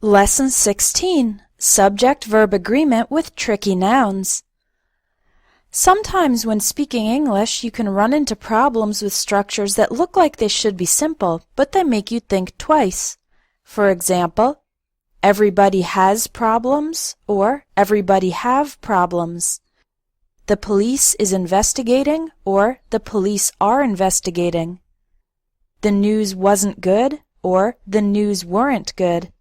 Lesson 16. Subject-verb agreement with tricky nouns. Sometimes when speaking English, you can run into problems with structures that look like they should be simple, but they make you think twice. For example, everybody has problems or everybody have problems. The police is investigating or the police are investigating. The news wasn't good or the news weren't good.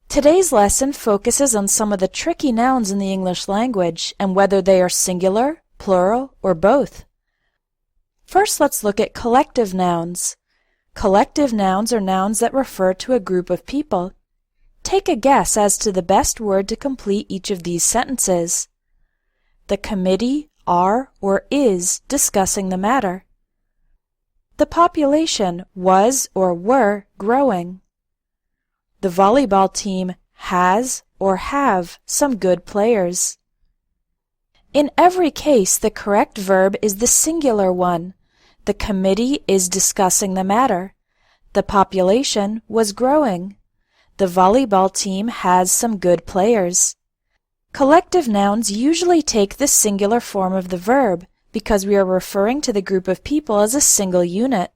Today's lesson focuses on some of the tricky nouns in the English language and whether they are singular, plural, or both. First, let's look at collective nouns. Collective nouns are nouns that refer to a group of people. Take a guess as to the best word to complete each of these sentences. The committee are or is discussing the matter. The population was or were growing. The volleyball team has or have some good players. In every case, the correct verb is the singular one. The committee is discussing the matter. The population was growing. The volleyball team has some good players. Collective nouns usually take the singular form of the verb because we are referring to the group of people as a single unit.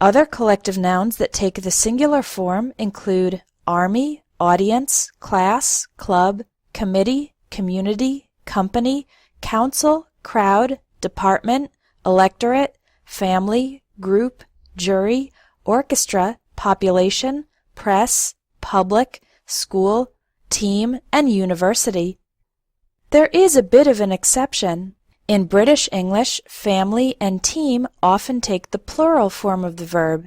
Other collective nouns that take the singular form include army, audience, class, club, committee, community, company, council, crowd, department, electorate, family, group, jury, orchestra, population, press, public, school, team, and university. There is a bit of an exception. In British English, family and team often take the plural form of the verb.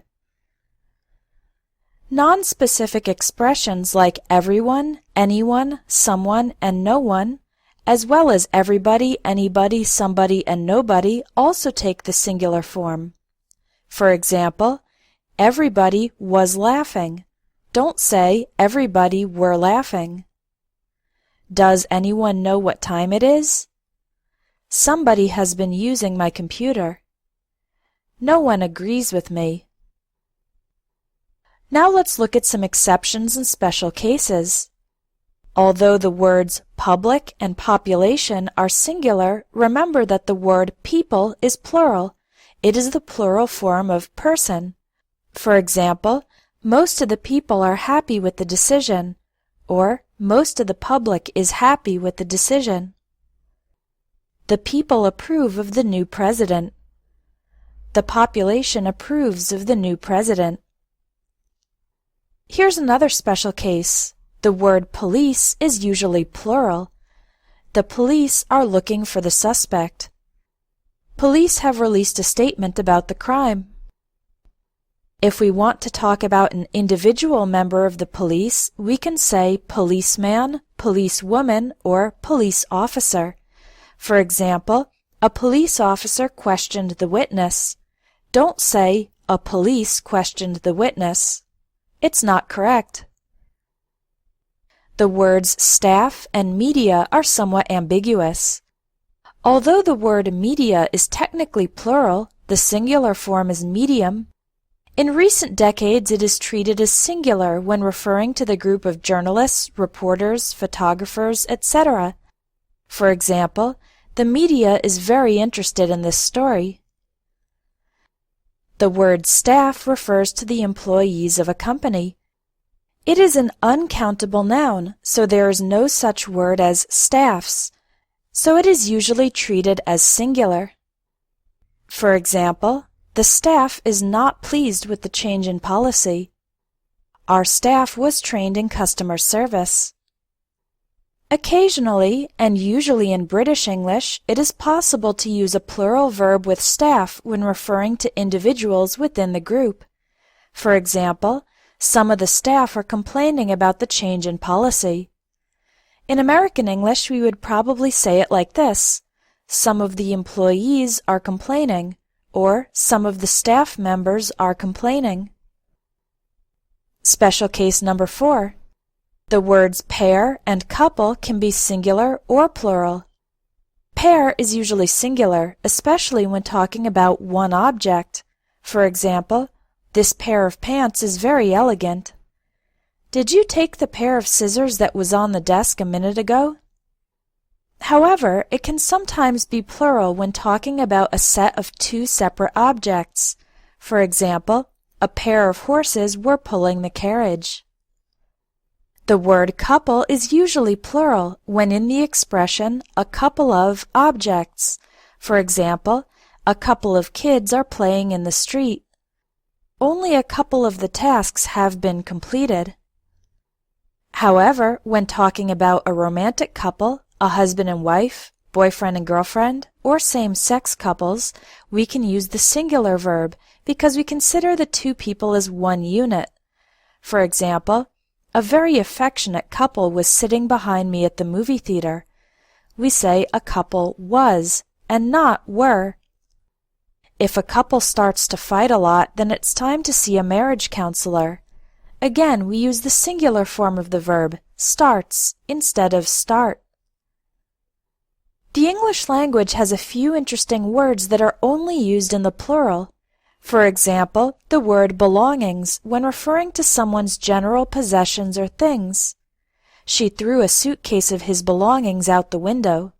Non-specific expressions like everyone, anyone, someone, and no one, as well as everybody, anybody, somebody, and nobody, also take the singular form. For example, everybody was laughing. Don't say everybody were laughing. Does anyone know what time it is? Somebody has been using my computer. No one agrees with me. Now let's look at some exceptions and special cases. Although the words public and population are singular, remember that the word people is plural. It is the plural form of person. For example, most of the people are happy with the decision, or most of the public is happy with the decision. The people approve of the new president. The population approves of the new president. Here's another special case. The word police is usually plural. The police are looking for the suspect. Police have released a statement about the crime. If we want to talk about an individual member of the police, we can say policeman, policewoman, or police officer. For example, a police officer questioned the witness. Don't say, a police questioned the witness. It's not correct. The words staff and media are somewhat ambiguous. Although the word media is technically plural, the singular form is medium. In recent decades, it is treated as singular when referring to the group of journalists, reporters, photographers, etc. For example, the media is very interested in this story. The word staff refers to the employees of a company. It is an uncountable noun, so there is no such word as staffs, so it is usually treated as singular. For example, the staff is not pleased with the change in policy. Our staff was trained in customer service. Occasionally, and usually in British English, it is possible to use a plural verb with staff when referring to individuals within the group. For example, some of the staff are complaining about the change in policy. In American English, we would probably say it like this: some of the employees are complaining, or some of the staff members are complaining. Special case number 4. The words pair and couple can be singular or plural. Pair is usually singular, especially when talking about one object. For example, this pair of pants is very elegant. Did you take the pair of scissors that was on the desk a minute ago? However, it can sometimes be plural when talking about a set of two separate objects. For example, a pair of horses were pulling the carriage. The word couple is usually plural when in the expression a couple of objects. For example, a couple of kids are playing in the street. Only a couple of the tasks have been completed. However, when talking about a romantic couple, a husband and wife, boyfriend and girlfriend, or same-sex couples, we can use the singular verb because we consider the two people as one unit. For example, a very affectionate couple was sitting behind me at the movie theater. We say a couple was and not were. If a couple starts to fight a lot, then it's time to see a marriage counselor. Again, we use the singular form of the verb, starts, instead of start. The English language has a few interesting words that are only used in the plural. For example, the word belongings when referring to someone's general possessions or things. She threw a suitcase of his belongings out the window.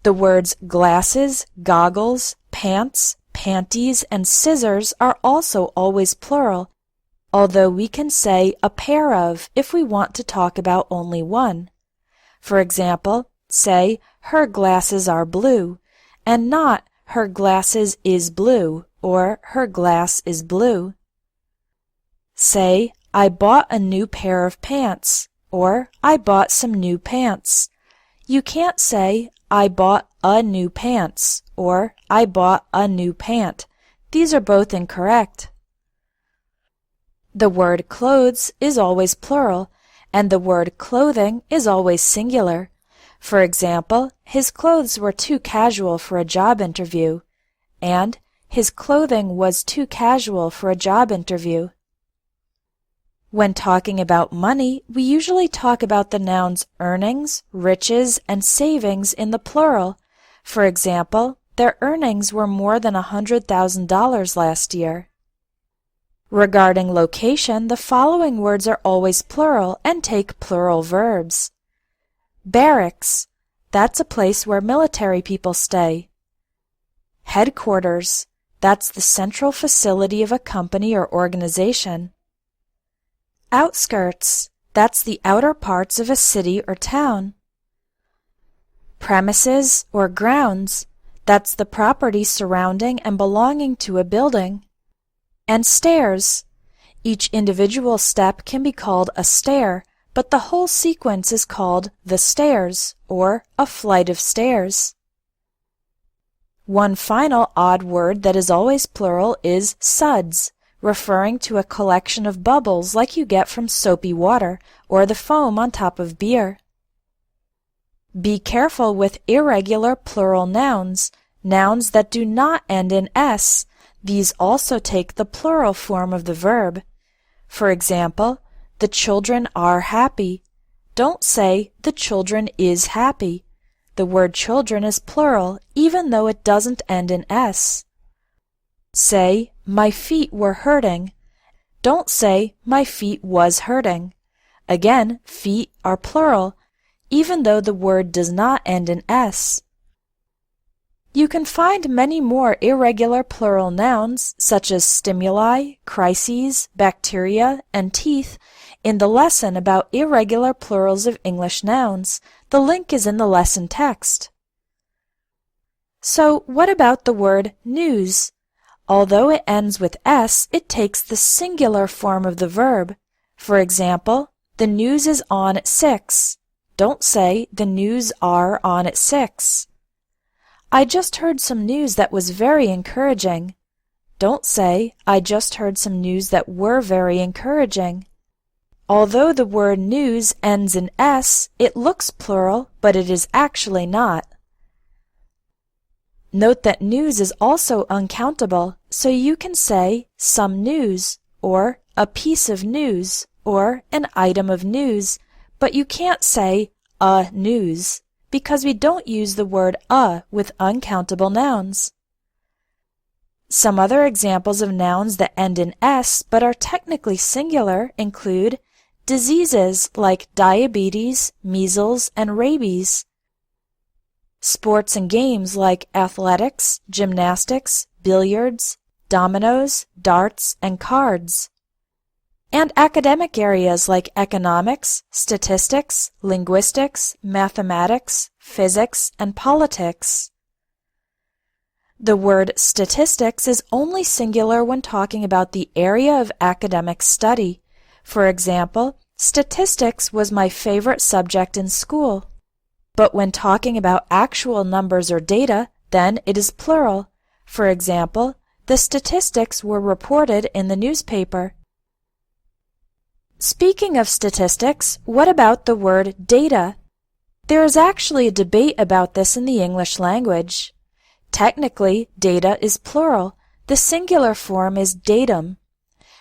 The words glasses, goggles, pants, panties, and scissors are also always plural, although we can say a pair of if we want to talk about only one. For example, say, her glasses are blue, and not her glasses is blue or her glass is blue. Say, I bought a new pair of pants, or I bought some new pants. You can't say, I bought a new pants, or I bought a new pant. These are both incorrect. The word clothes is always plural, and the word clothing is always singular. For example, his clothes were too casual for a job interview, and his clothing was too casual for a job interview. When talking about money, we usually talk about the nouns earnings, riches, and savings in the plural. For example, their earnings were more than $100,000 last year. Regarding location, the following words are always plural and take plural verbs. Barracks, that's a place where military people stay. Headquarters, that's the central facility of a company or organization. Outskirts, that's the outer parts of a city or town. Premises or grounds, that's the property surrounding and belonging to a building. And stairs, each individual step can be called a stair, but the whole sequence is called the stairs or a flight of stairs. One final odd word that is always plural is suds, referring to a collection of bubbles like you get from soapy water or the foam on top of beer. Be careful with irregular plural nouns, nouns that do not end in s. These also take the plural form of the verb. For example, the children are happy. Don't say the children is happy. The word children is plural even though it doesn't end in s. Say, my feet were hurting. Don't say, my feet was hurting. Again, feet are plural, even though the word does not end in s. You can find many more irregular plural nouns, such as stimuli, crises, bacteria, and teeth, in the lesson about irregular plurals of English nouns. The link is in the lesson text. So, what about the word news? Although it ends with s, it takes the singular form of the verb. For example, the news is on at 6. Don't say, the news are on at 6. I just heard some news that was very encouraging. Don't say, I just heard some news that were very encouraging. Although the word news ends in s, it looks plural, but it is actually not. Note that news is also uncountable, so you can say some news, or a piece of news, or an item of news, but you can't say a news, because we don't use the word a with uncountable nouns. Some other examples of nouns that end in s but are technically singular include diseases like diabetes, measles, and rabies. Sports and games like athletics, gymnastics, billiards, dominoes, darts, and cards. And academic areas like economics, statistics, linguistics, mathematics, physics, and politics. The word statistics is only singular when talking about the area of academic study. For example, statistics was my favorite subject in school. But when talking about actual numbers or data, then it is plural. For example, the statistics were reported in the newspaper. Speaking of statistics, what about the word data? There is actually a debate about this in the English language. Technically, data is plural. The singular form is datum.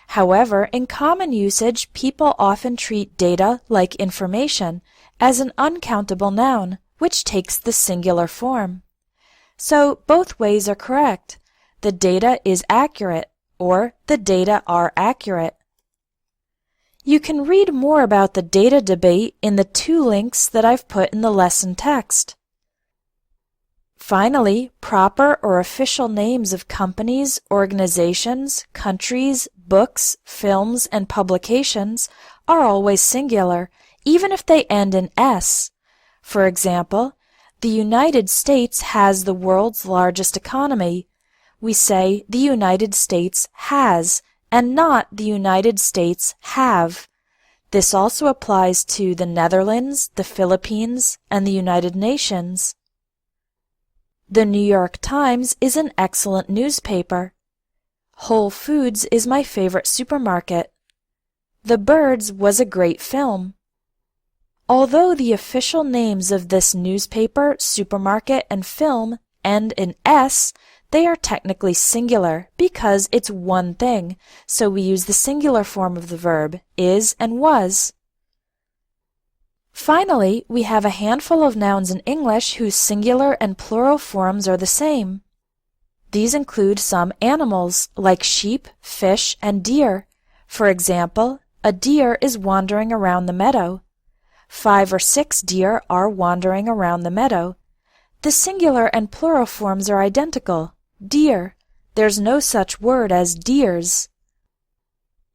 However, in common usage, people often treat data, like information, as an uncountable noun, which takes the singular form. So, both ways are correct. The data is accurate, or the data are accurate. You can read more about the data debate in the 2 links that I've put in the lesson text. Finally, proper or official names of companies, organizations, countries, books, films, and publications are always singular, even if they end in S. For example, the United States has the world's largest economy. We say the United States has, and not the United States have. This also applies to the Netherlands, the Philippines, and the United Nations. The New York Times is an excellent newspaper. Whole Foods is my favorite supermarket. The Birds was a great film. Although the official names of this newspaper, supermarket, and film end in S, they are technically singular because it's one thing, so we use the singular form of the verb, is and was. Finally, we have a handful of nouns in English whose singular and plural forms are the same. These include some animals, like sheep, fish, and deer. For example, a deer is wandering around the meadow. 5 or 6 deer are wandering around the meadow. The singular and plural forms are identical. Deer. There's no such word as deers.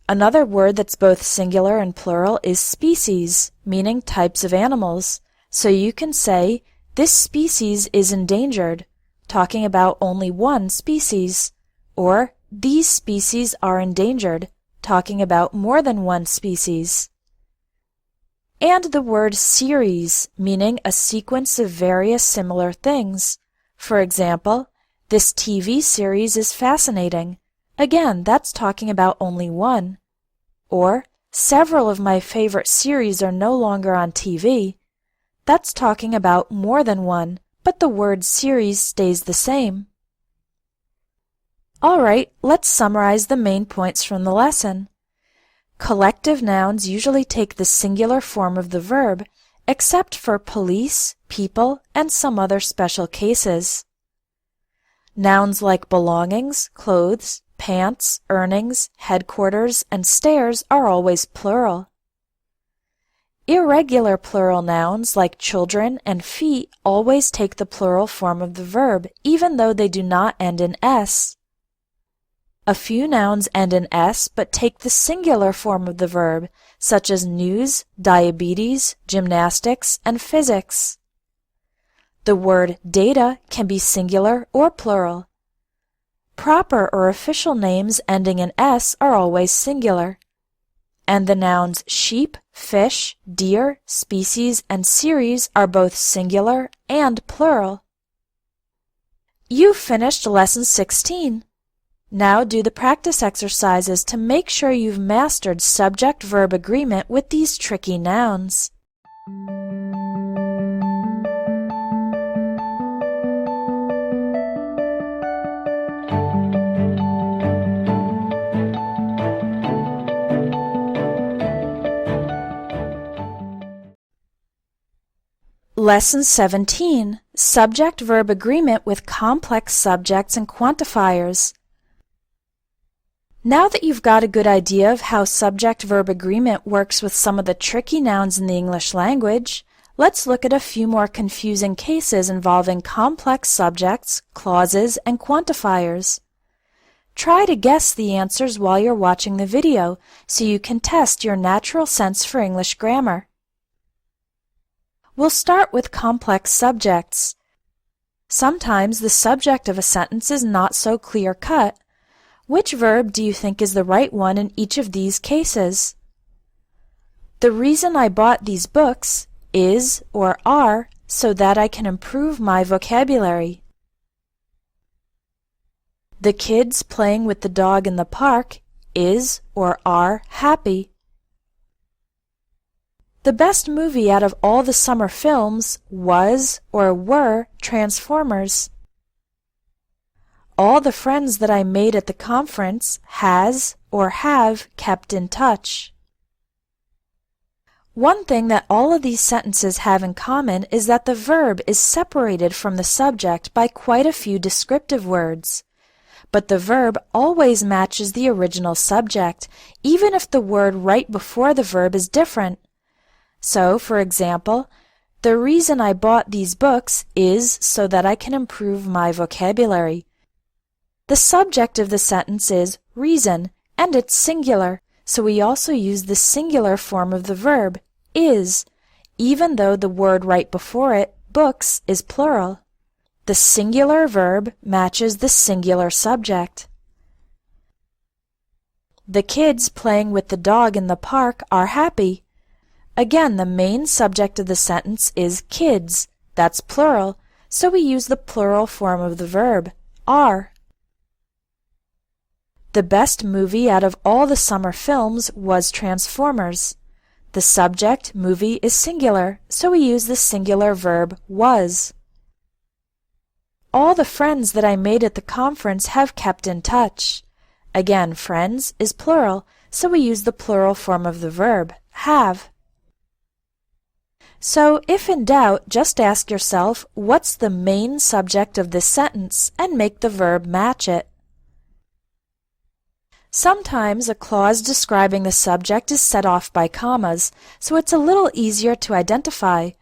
Another word that's both singular and plural is species, meaning types of animals. So you can say, this species is endangered, talking about only one species. Or, these species are endangered, talking about more than one species. And the word series, meaning a sequence of various similar things. For example, this TV series is fascinating. Again, that's talking about only one. Or, several of my favorite series are no longer on TV. That's talking about more than one, but the word series stays the same. Alright, let's summarize the main points from the lesson. Collective nouns usually take the singular form of the verb, except for police, people, and some other special cases. Nouns like belongings, clothes, pants, earnings, headquarters, and stairs are always plural. Irregular plural nouns like children and feet always take the plural form of the verb, even though they do not end in S. A few nouns end in S but take the singular form of the verb, such as news, diabetes, gymnastics, and physics. The word data can be singular or plural. Proper or official names ending in S are always singular. And the nouns sheep, fish, deer, species, and series are both singular and plural. You've finished Lesson 16. Now do the practice exercises to make sure you've mastered subject-verb agreement with these tricky nouns. Lesson 17. Subject-verb agreement with complex subjects and quantifiers. Now that you've got a good idea of how subject-verb agreement works with some of the tricky nouns in the English language, let's look at a few more confusing cases involving complex subjects, clauses, and quantifiers. Try to guess the answers while you're watching the video so you can test your natural sense for English grammar. We'll start with complex subjects. Sometimes the subject of a sentence is not so clear-cut. Which verb do you think is the right one in each of these cases? The reason I bought these books is or are so that I can improve my vocabulary. The kids playing with the dog in the park is or are happy. The best movie out of all the summer films was or were Transformers. All the friends that I made at the conference has or have kept in touch. One thing that all of these sentences have in common is that the verb is separated from the subject by quite a few descriptive words. But the verb always matches the original subject, even if the word right before the verb is different. So, for example, the reason I bought these books is so that I can improve my vocabulary. The subject of the sentence is reason, and it's singular, so we also use the singular form of the verb, is, even though the word right before it, books, is plural. The singular verb matches the singular subject. The kids playing with the dog in the park are happy. Again, the main subject of the sentence is kids. That's plural, so we use the plural form of the verb, are. The best movie out of all the summer films was Transformers. The subject, movie, is singular, so we use the singular verb was. All the friends that I made at the conference have kept in touch. Again, friends is plural, so we use the plural form of the verb, have. So, if in doubt, just ask yourself, what's the main subject of this sentence, and make the verb match it. Sometimes a clause describing the subject is set off by commas, so it's a little easier to identify.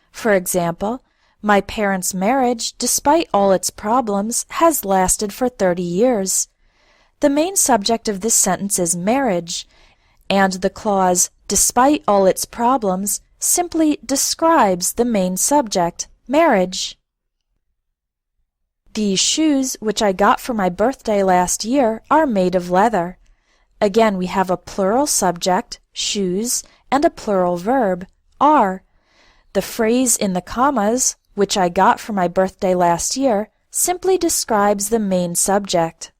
For example, my parents' marriage, despite all its problems, has lasted for 30 years. The main subject of this sentence is marriage, and the clause, despite all its problems, simply describes the main subject, marriage. These shoes, which I got for my birthday last year, are made of leather. Again, we have a plural subject, shoes, and a plural verb, are. The phrase in the commas, which I got for my birthday last year, simply describes the main subject.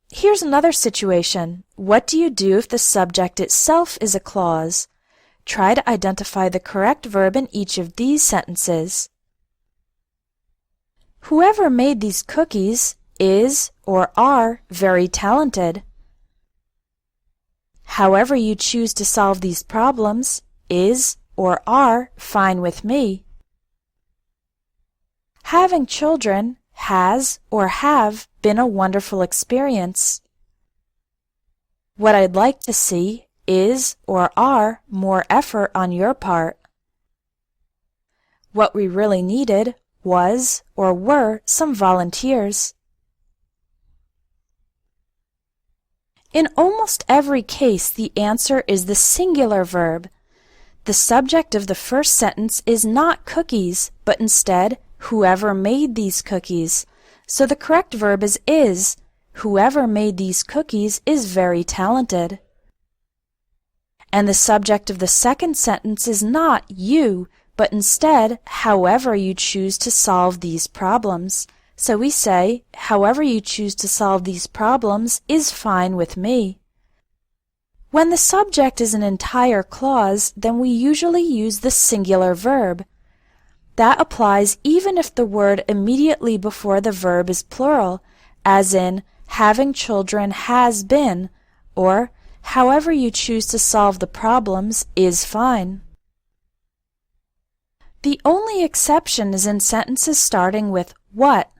Here's another situation. What do you do if the subject itself is a clause? Try to identify the correct verb in each of these sentences. Whoever made these cookies is or are very talented. However you choose to solve these problems is or are fine with me. Having children has or have been a wonderful experience. What I'd like to see is or are more effort on your part. What we really needed was or were some volunteers. In almost every case, the answer is the singular verb. The subject of the first sentence is not cookies, but instead, whoever made these cookies. So the correct verb is. Whoever made these cookies is very talented. And the subject of the second sentence is not you, but instead, however you choose to solve these problems. So we say, however you choose to solve these problems is fine with me. When the subject is an entire clause, then we usually use the singular verb. That applies even if the word immediately before the verb is plural, as in, having children has been, or however you choose to solve the problems is fine. The only exception is in sentences starting with what.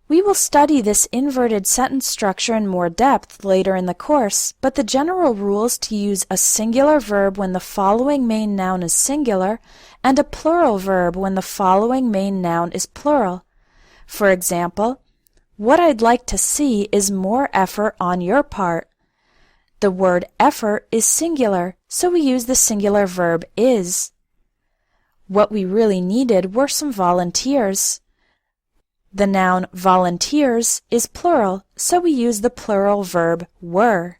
We will study this inverted sentence structure in more depth later in the course, but the general rule is to use a singular verb when the following main noun is singular and a plural verb when the following main noun is plural. For example, what I'd like to see is more effort on your part. The word effort is singular, so we use the singular verb is. What we really needed were some volunteers. The noun volunteers is plural, so we use the plural verb were.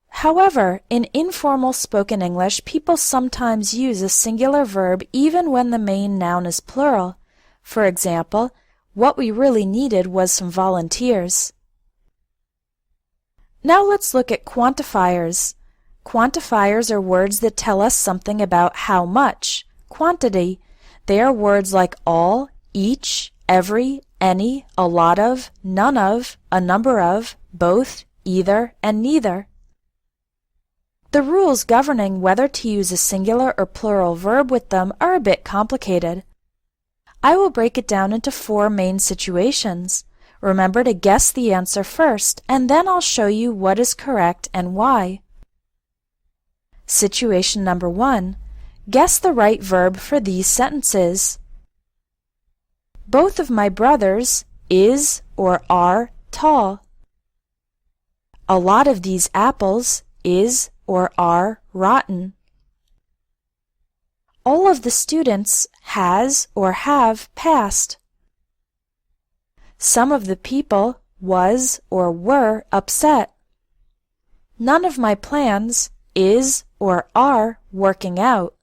However, in informal spoken English, people sometimes use a singular verb even when the main noun is plural. For example, what we really needed was some volunteers. Now let's look at quantifiers. Quantifiers are words that tell us something about how much, quantity. They are words like all, each, every, any, a lot of, none of, a number of, both, either, and neither. The rules governing whether to use a singular or plural verb with them are a bit complicated. I will break it down into 4 main situations. Remember to guess the answer first, and then I'll show you what is correct and why. Situation number 1. Guess the right verb for these sentences. Both of my brothers is or are tall. A lot of these apples is or are rotten. All of the students has or have passed. Some of the people was or were upset. None of my plans is or are working out.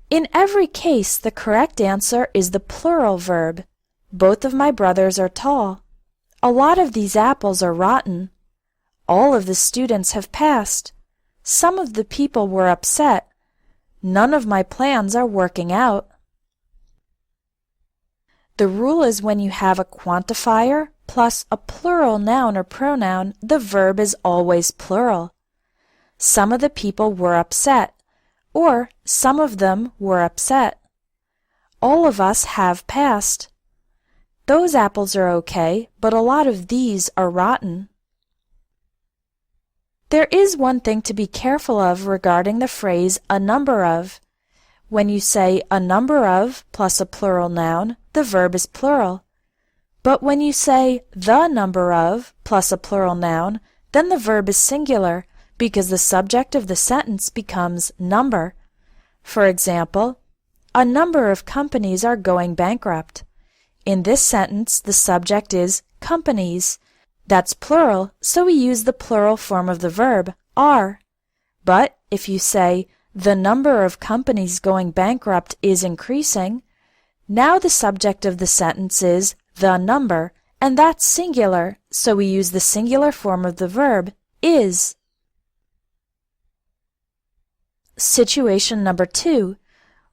In every case, the correct answer is the plural verb. Both of my brothers are tall. A lot of these apples are rotten. All of the students have passed. Some of the people were upset. None of my plans are working out. The rule is when you have a quantifier plus a plural noun or pronoun, the verb is always plural. Some of the people were upset, or some of them were upset. All of us have passed. Those apples are okay, but a lot of these are rotten. There is one thing to be careful of regarding the phrase a number of. When you say a number of plus a plural noun, the verb is plural. But when you say the number of plus a plural noun, then the verb is singular because the subject of the sentence becomes number. For example, a number of companies are going bankrupt. In this sentence, the subject is companies. That's plural, so we use the plural form of the verb, are. But if you say, the number of companies going bankrupt is increasing, now the subject of the sentence is the number, and that's singular, so we use the singular form of the verb, is. Situation number 2.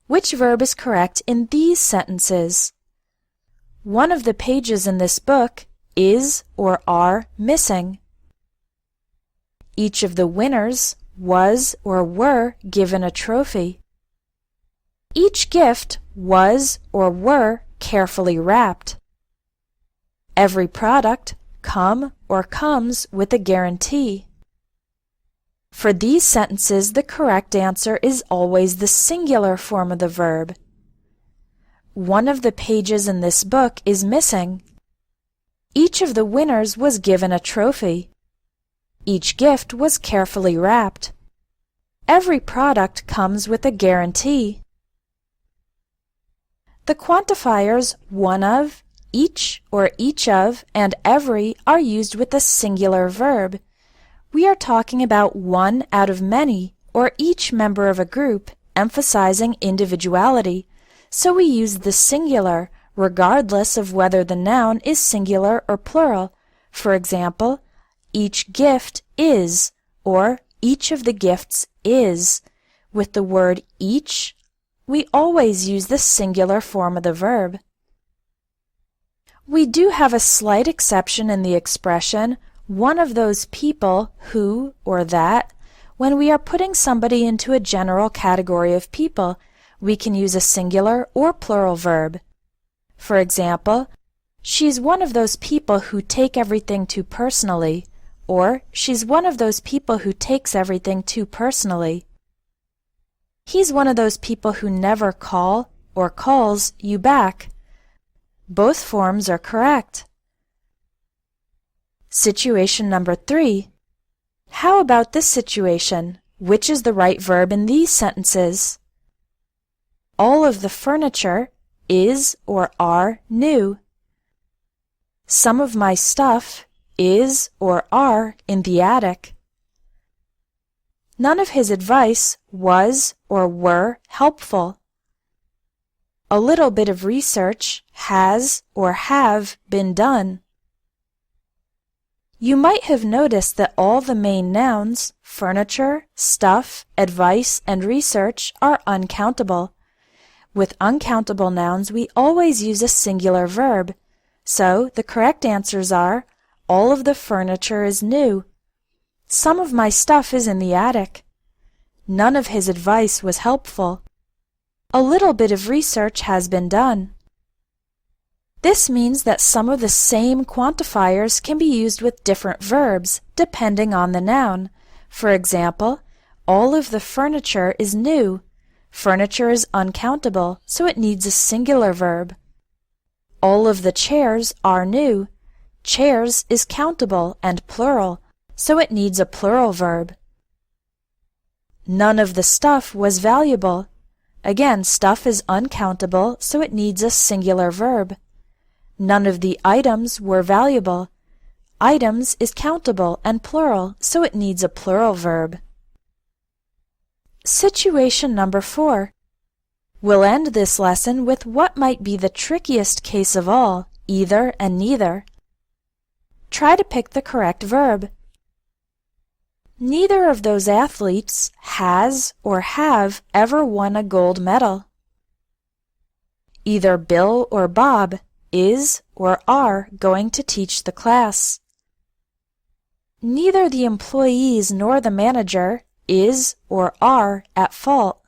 Which verb is correct in these sentences? One of the pages in this book is or are missing. Each of the winners was or were given a trophy. Each gift was or were carefully wrapped. Every product come or comes with a guarantee. For these sentences, the correct answer is always the singular form of the verb. One of the pages in this book is missing. Each of the winners was given a trophy. Each gift was carefully wrapped. Every product comes with a guarantee. The quantifiers one of, each or each of, and every are used with a singular verb. We are talking about one out of many, or each member of a group, emphasizing individuality, so we use the singular regardless of whether the noun is singular or plural. For example, each gift is, or each of the gifts is. With the word each, we always use the singular form of the verb. We do have a slight exception in the expression one of those people who or that. When we are putting somebody into a general category of people, we can use a singular or plural verb. For example, she's one of those people who take everything too personally, or she's one of those people who takes everything too personally. He's one of those people who never call or calls you back. Both forms are correct. Situation number 3. How about this situation? Which is the right verb in these sentences? All of the furniture is or are new. Some of my stuff is or are in the attic. None of his advice was or were helpful. A little bit of research has or have been done. You might have noticed that all the main nouns, furniture, stuff, advice, and research, are uncountable. With uncountable nouns, we always use a singular verb. So, the correct answers are, all of the furniture is new. Some of my stuff is in the attic. None of his advice was helpful. A little bit of research has been done. This means that some of the same quantifiers can be used with different verbs, depending on the noun. For example, all of the furniture is new. Furniture is uncountable, so it needs a singular verb. All of the chairs are new. Chairs is countable and plural, so it needs a plural verb. None of the stuff was valuable. Again, stuff is uncountable, so it needs a singular verb. None of the items were valuable. Items is countable and plural, so it needs a plural verb. Situation number 4. We'll end this lesson with what might be the trickiest case of all, either and neither. Try to pick the correct verb. Neither of those athletes has or have ever won a gold medal. Either Bill or Bob is or are going to teach the class. Neither the employees nor the manager is or are at fault.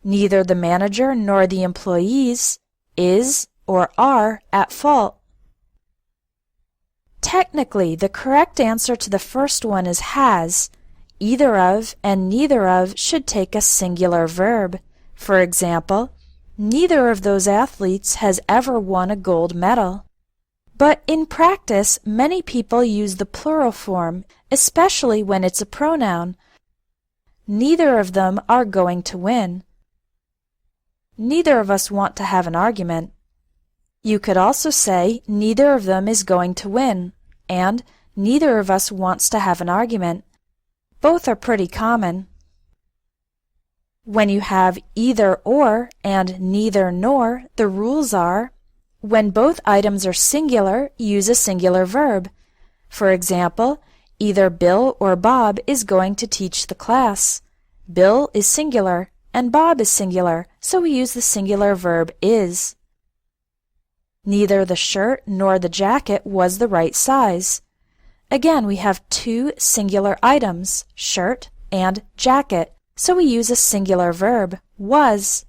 Neither the manager nor the employees is or are at fault. Technically, the correct answer to the first one is has. Either of and neither of should take a singular verb. For example, neither of those athletes has ever won a gold medal. But in practice, many people use the plural form, especially when it's a pronoun. Neither of them are going to win. Neither of us want to have an argument. You could also say, neither of them is going to win, and neither of us wants to have an argument. Both are pretty common. When you have either or and neither nor, the rules are, when both items are singular, use a singular verb. For example, either Bill or Bob is going to teach the class. Bill is singular, and Bob is singular, so we use the singular verb is. Neither the shirt nor the jacket was the right size. Again, we have two singular items, shirt and jacket, so we use a singular verb, was.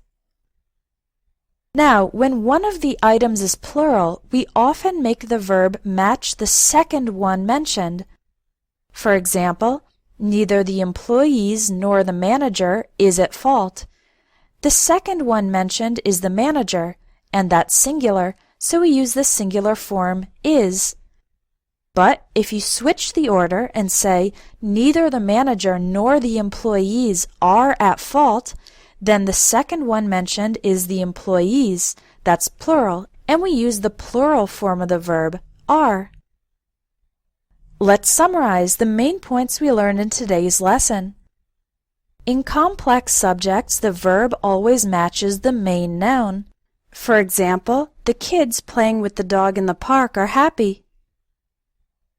Now, when one of the items is plural, we often make the verb match the second one mentioned. For example, neither the employees nor the manager is at fault. The second one mentioned is the manager, and that's singular, so we use the singular form is. But if you switch the order and say neither the manager nor the employees are at fault, then the second one mentioned is the employees, that's plural, and we use the plural form of the verb, are. Let's summarize the main points we learned in today's lesson. In complex subjects, the verb always matches the main noun. For example, the kids playing with the dog in the park are happy.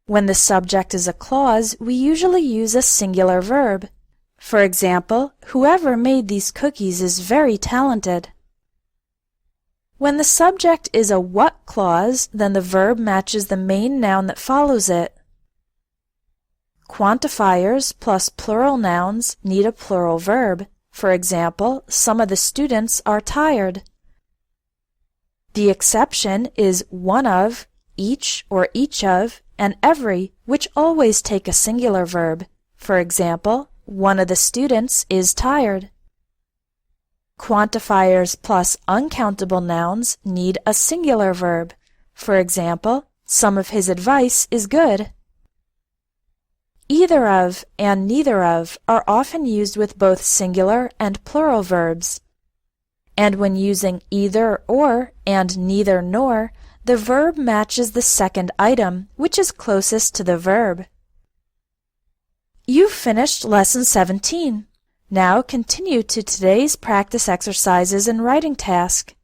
When the subject is a clause, we usually use a singular verb. For example, whoever made these cookies is very talented. When the subject is a what clause, then the verb matches the main noun that follows it. Quantifiers plus plural nouns need a plural verb. For example, some of the students are tired. The exception is one of, each or each of, and every, which always take a singular verb. For example, one of the students is tired. Quantifiers plus uncountable nouns need a singular verb. For example, some of his advice is good. Either of and neither of are often used with both singular and plural verbs. And when using either or and neither nor, the verb matches the second item, which is closest to the verb. You've finished Lesson 17. Now continue to today's practice exercises and writing task.